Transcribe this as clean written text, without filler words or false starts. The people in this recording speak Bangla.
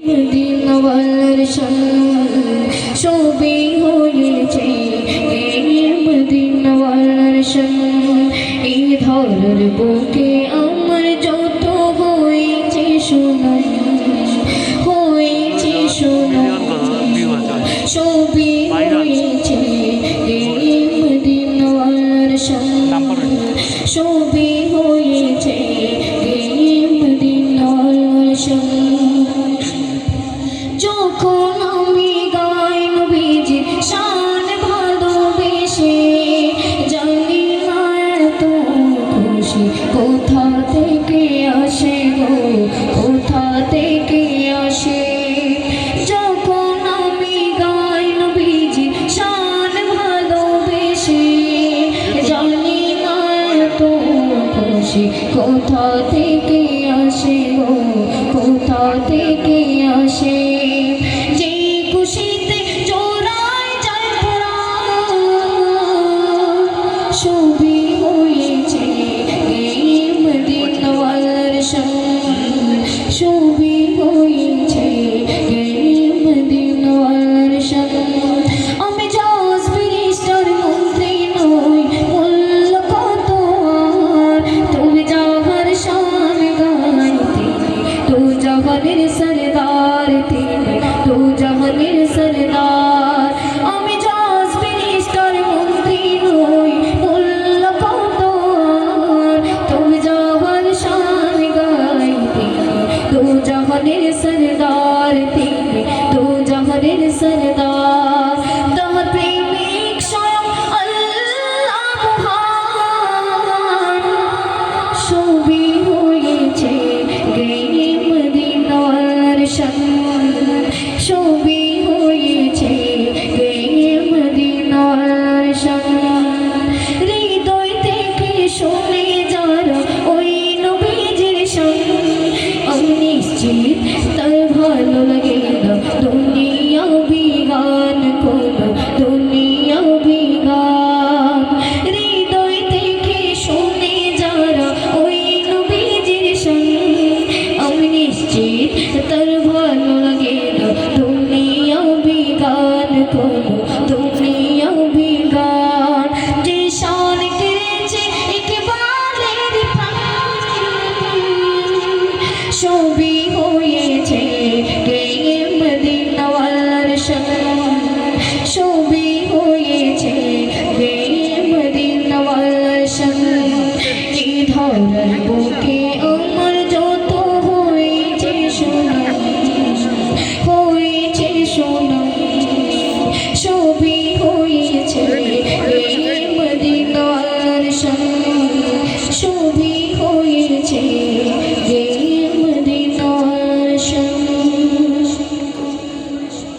মদিনাওয়ালার ছবি হয়েছে মদিনাওয়ালার এই ধরার বুকে আমার যত হয়েছে সোনাম হয়েছে সোনাম ছবি হয়েছে মদিনাওয়ালার ছবি হয়েছে মদিনাওয়ালার যখন আমি গাই নবীজির শান ভালোবেসে জানি না এত খুশি কোথা থেকে আসে গো কোথা থেকে আসে যখন আমি গাই নবীজির শান ভালোবেসে জানি না এত খুশি কোথা থেকে আসে গো কোথা থেকে আসে যে খুশিতে জোড়ায় যায় প্রাণ ছবি হয়েছে মদিনাওয়ালার ছবি হয়েছে মদিনাওয়ালার আমি জাহাজ ব্যারিস্টার মন্ত্রী নই মূল্য কত আর তুমি যাহার শান গাইতে তু জাহানের সরদার তিনি তু জাহানের সরদার আমি জাহাজ ব্যারিস্টার মন্ত্রী নই মূল্য কত আর তুমি যাহার শান গাইতে তু জাহানের সরদার তিনি তু জাহানের সরদার তাহার প্রেমিক স্বয়ং আল্লাহ মহান ছবি হয়েছে মদিনাওয়ালার ছবি হয়েছে মদিনাওয়ালার হৃদয় থেকে শুনে যারা ওই নবীজির শান আমি নিশ্চিত তার ভালো লাগে না দুনিয়া